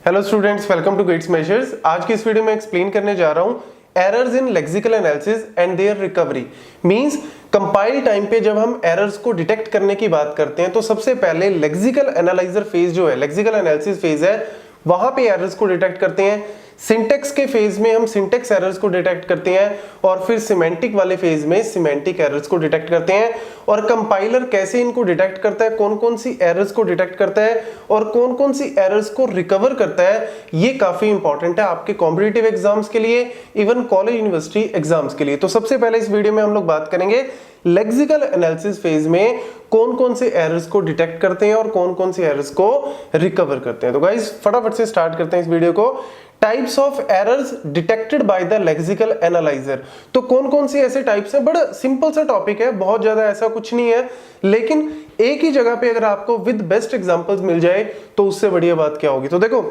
Hello students, welcome to gates measures. आज की इस वीडियो में एक्सप्लेन करने जा रहा हूं errors in lexical analysis and their recovery. Means compile time पे जब हम एरर्स को डिटेक्ट करने की बात करते हैं तो सबसे पहले लेक्सिकल एनालाइजर फेज जो है, लेक्सिकल एनालिसिस फेज है, वहां पे एरर्स को डिटेक्ट करते हैं। सिंटेक्स के फेज में हम सिंटेक्स एरर्स को डिटेक्ट करते हैं और फिर सिमेंटिक वाले फेज में सिमेंटिक एरर्स को डिटेक्ट करते हैं। और कंपाइलर कैसे इनको डिटेक्ट करता है, कौन कौन सी एरर्स को डिटेक्ट करता है और कौन कौन सी एरर्स को रिकवर करता है, ये काफी इंपॉर्टेंट है आपके कॉम्पिटिटिव एग्जाम्स के लिए, इवन कॉलेज यूनिवर्सिटी एग्जाम्स के लिए। तो सबसे पहले इस वीडियो में हम लोग बात करेंगे लेक्सिकल एनालिसिस फेज में कौन कौन से एरर्स को डिटेक्ट करते हैं और कौन कौन सी एरर्स को रिकवर करते हैं। तो गाइस फटाफट से स्टार्ट करते हैं इस वीडियो को। Types of errors detected by the lexical analyser. तो कौन कौन सी ऐसे टाइप्स हैं, बड़ा सिंपल सा टॉपिक है, बहुत ज्यादा ऐसा कुछ नहीं है, लेकिन एक ही जगह पे अगर आपको विद बेस्ट एग्जांपल्स मिल जाए तो उससे बढ़िया बात क्या होगी। तो देखो,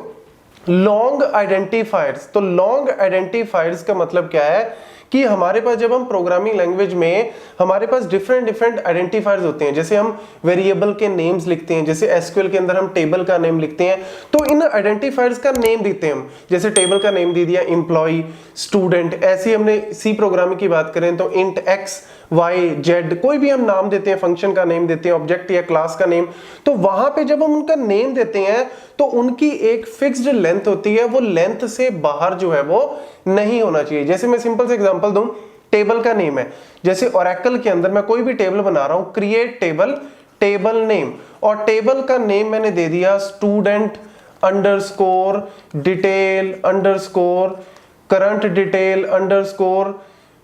लॉन्ग आइडेंटिफायर्स। तो लॉन्ग आइडेंटिफायर्स का मतलब क्या है कि हमारे पास जब हम प्रोग्रामिंग लैंग्वेज में हमारे पास डिफरेंट आइडेंटिफायर्स होते हैं, जैसे हम वेरिएबल के नेम्स लिखते हैं, जैसे एसक्यूएल के अंदर हम टेबल का नेम लिखते हैं, तो इन आइडेंटिफायर्स का नेम देते हैं हम। जैसे टेबल का नेम दे दिया एम्प्लॉय, स्टूडेंट। ऐसे ही हमने सी प्रोग्रामिंग की बात करें तो इंट एक्स वाई जेड, कोई भी हम नाम देते हैं, फंक्शन का नेम देते हैं, ऑब्जेक्ट या क्लास का नेम। तो वहां पे जब हम उनका नेम देते हैं तो उनकी एक फिक्स्ड लेंथ होती है, वो लेंथ से बाहर जो है वो नहीं होना चाहिए। जैसे मैं सिंपल से एग्जांपल दूं, टेबल का नेम है, जैसे ओरेकल के अंदर मैं कोई भी टेबल बना रहा हूं, क्रिएट टेबल, टेबल नेम, और टेबल का नेम मैंने दे दिया student underscore detail underscore current detail underscore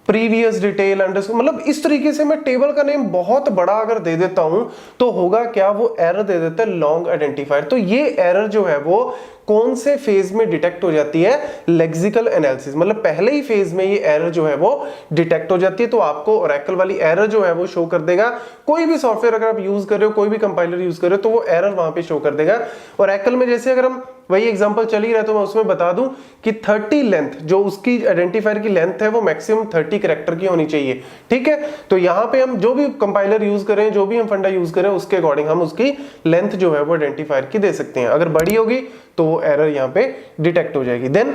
previous detail underscore. मतलब इस तरीके से मैं टेबल का नेम बहुत बड़ा अगर दे देता हूं तो होगा क्या, वो एरर दे देता है लॉन्ग आइडेंटिफायर। तो ये एरर जो है वो कौन से फेज में डिटेक्ट हो जाती है, लेक्सिकल एनालिसिस, मतलब पहले ही फेज में ये एरर जो है वो डिटेक्ट हो जाती है। तो आपको ओरेकल वाली एरर जो है वो शो कर देगा। कोई भी सॉफ्टवेयर अगर आप यूज कर रहे हो, कोई भी कंपाइलर यूज कर रहे हो, तो वो एरर वहां पे शो कर देगा। ओरेकल में जैसे अगर हम वही एग्जांपल चल ही रहा है तो मैं उसमें बता दूं कि 30 लेंथ, जो उसकी आइडेंटिफायर की लेंथ है वो मैक्सिमम 30 कैरेक्टर की होनी चाहिए। ठीक है, तो यहां पे हम जो भी कंपाइलर यूज करें, जो भी हम फंडा यूज करें, उसके अकॉर्डिंग हम उसकी लेंथ जो है वो आइडेंटिफायर की दे सकते हैं। अगर बड़ी होगी तो वो एरर यहाँ पे डिटेक्ट हो जाएगी। Then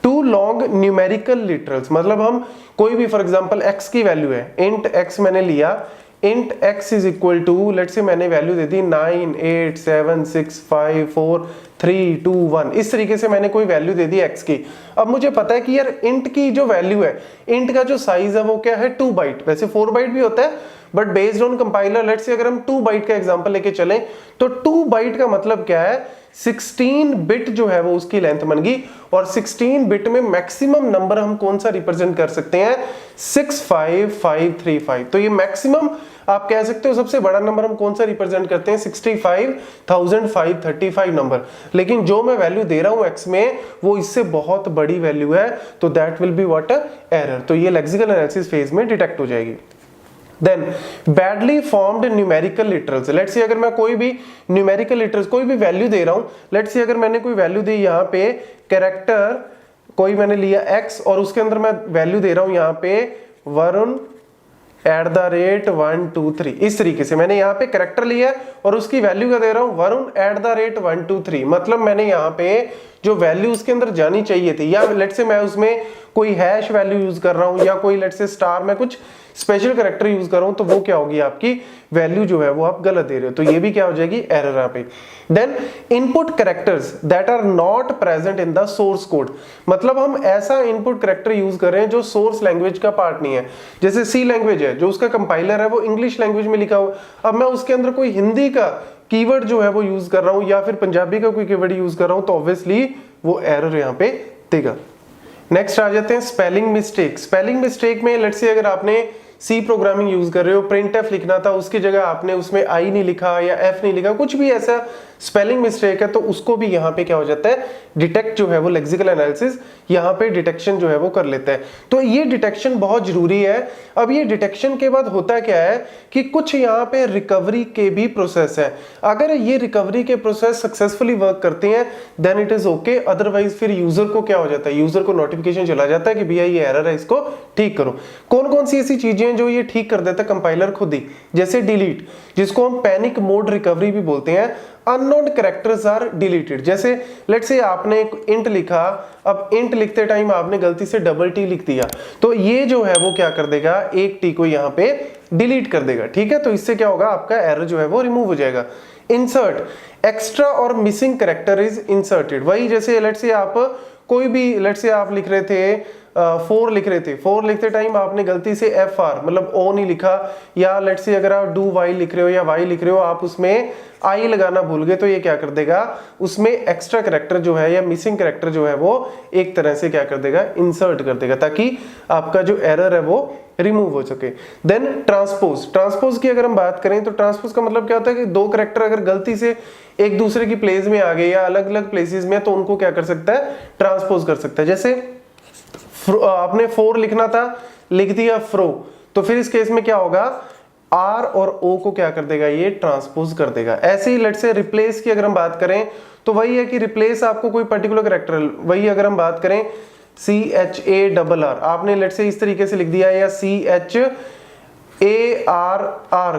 too long numerical literals, मतलब हम कोई भी फॉर एग्जांपल x की वैल्यू है, इंट x मैंने लिया, int x is equal to, let's say मैंने वैल्यू दे दी 9 8 7 6 5 4 3 2 1, इस तरीके से मैंने कोई वैल्यू दे दी x की। अब मुझे पता है कि यार इंट की जो वैल्यू है, इंट का जो साइज है वो क्या है, 2 बाइट, वैसे 4 बाइट भी होता है but based on compiler, let's say अगर हम 2 बाइट का एग्जांपल लेके चलें तो 2 बाइट का मतलब क्या है, 16 बिट जो है वो उसकी लेंथ बन गई। और 16 बिट में मैक्सिमम नंबर हम कौन सा रिप्रेजेंट कर सकते हैं, 65535। तो ये मैक्सिमम आप कह सकते हो सबसे बड़ा नंबर हम कौन सा रिप्रेजेंट करते हैं, 65,535 नंबर। लेकिन जो मैं वैल्यू दे रहा हूं x में वो इससे बहुत बड़ी वैल्यू है, तो that will be what, error. तो ये लेक्सिकल एनालिसिस फेज में डिटेक्ट हो जाएगी। Then badly formed numerical literals. Let's say अगर मैं कोई भी न्यूमेरिकल लिटरल्स, कोई भी वैल्यू दे रहा हूं, लेट्स से अगर मैंने कोई वैल्यू दी यहाँ पे कैरेक्टर, कोई मैंने लिया x और उसके अंदर मैं वैल्यू दे रहा हूं यहाँ पे वरुण @1 2 3, इस तरीके से मैंने यहाँ पे कैरेक्टर लिया और उसकी वैल्यू का दे रहा हूं वरुण @1 2 3। मतलब मैंने यहाँ पे जो वैल्यू उसके अंदर जानी चाहिए थी, या लेट्स से मैं उसमें कोई हैश वैल्यू यूज कर रहा हूं, या कोई लेट्स से स्टार में कुछ स्पेशल कैरेक्टर यूज कर रहा हूं, तो वो क्या होगी, आपकी वैल्यू जो है वो आप गलत दे रहे हो, तो ये भी क्या हो जाएगी, एरर यहाँ पे। Then input characters that are not present in the source code, मतलब हम ऐसा इनपुट कैरेक्टर यूज कर रहे हैं जो सोर्स लैंग्वेज का पार्ट नहीं है। जैसे सी लैंग्वेज है, जो उसका कंपाइलर है वो इंग्लिश लैंग्वेज में लिखा हुआ, अब मैं उसके अंदर कोई हिंदी का कीवर्ड जो है वो यूज कर रहा हूं या फिर पंजाबी का कोई कीवर्ड यूज कर रहा हूं, तो ऑब्वियसली वो एरर यहाँ पे देगा। नेक्स्ट आ जाते हैं स्पेलिंग मिस्टेक। स्पेलिंग मिस्टेक में लेट्स से अगर आपने सी प्रोग्रामिंग यूज कर रहे हो, प्रिंट एफ लिखना था, उसकी जगह आपने उसमें आई नहीं लिखा या एफ नहीं लिखा, कुछ भी ऐसा स्पेलिंग मिस्टेक है, तो उसको भी यहाँ पे क्या हो जाता है, डिटेक्ट जो है वो लेक्सिकल एनालिसिस यहाँ पे डिटेक्शन जो है वो कर लेता है। तो ये डिटेक्शन बहुत जरूरी है। अब ये डिटेक्शन के बाद होता क्या है कि कुछ यहाँ पे रिकवरी के भी प्रोसेस है। अगर ये रिकवरी के प्रोसेस सक्सेसफुली वर्क करते हैं then it is okay, otherwise फिर यूजर को क्या हो जाता है, यूजर को नोटिफिकेशन चला जाता है कि भैया ये एरर है, इसको ठीक करो। कौन कौन सी ऐसी चीजें चीजें जो ये ठीक कर देता है कंपाइलर खुद ही, जैसे डिलीट, जिसको हम पैनिक मोड रिकवरी भी बोलते हैं। Unknown characters are deleted. जैसे लेट्स से आपने एक इंट लिखा, अब इंट लिखते टाइम आपने गलती से डबल टी लिख दिया, तो ये जो है वो क्या कर देगा, एक टी को यहाँ पे डिलीट कर देगा, ठीक है। तो इससे क्या होगा, आपका एरर जो है वो रिमूव हो जाएगा। इंसर्ट, एक्स्ट्रा और मिसिंग कैरेक्टर इज इंसर्टेड। वही जैसे लेट्स से आप कोई भी, लेट्स से आप लिख रहे थे 4 लिख रहे थे, 4 लिखते टाइम आपने गलती से FR मतलब O नहीं लिखा, या लेट्स से अगर आप डू वाई लिख रहे हो या वाई लिख रहे हो, आप उसमें आई लगाना भूल गए, तो ये क्या कर देगा, उसमें एक्स्ट्रा कैरेक्टर जो है या मिसिंग कैरेक्टर जो है वो एक तरह से क्या कर देगा, इंसर्ट कर देगा, ताकि आपका जो एरर है वो रिमूव हो सके। देन ट्रांसपोज, ट्रांसपोज की अगर हम बात करें तो ट्रांसपोज का मतलब क्या होता है कि दो कैरेक्टर अगर गलती से एक दूसरे की प्लेस में आ गए या अलग अलग प्लेसेस में, तो उनको क्या कर सकता है, ट्रांसपोज कर सकता है। जैसे आपने 4 लिखना था, लिख दिया फ्रो, तो फिर इस केस में क्या होगा, आर और ओ को क्या कर देगा, ये ट्रांसपोज कर देगा। ऐसे ही लेट्स से रिप्लेस की अगर हम बात करें तो वही है कि रिप्लेस आपको कोई पर्टिकुलर कैरेक्टर, वही अगर हम बात करें CHARR, आपने लेट्स से इस तरीके से लिख दिया या CHARR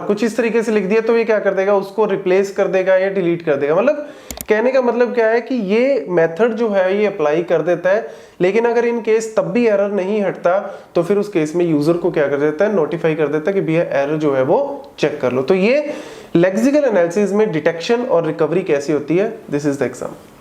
कुछ इस तरीके से लिख दिया, तो ये क्या कर देगा, उसको रिप्लेस कर देगा या डिलीट कर देगा। मतलब कहने का मतलब क्या है कि ये मेथड जो है ये अप्लाई कर देता है, लेकिन अगर इन केस तब भी एरर नहीं हटता तो फिर उस केस में यूजर को क्या कर देता है, नोटिफाई कर देता है कि भैया एरर जो है वो चेक कर लो। तो ये लेक्सिकल एनालिसिस में डिटेक्शन और रिकवरी कैसी होती है, दिस इज द एग्जाम्पल।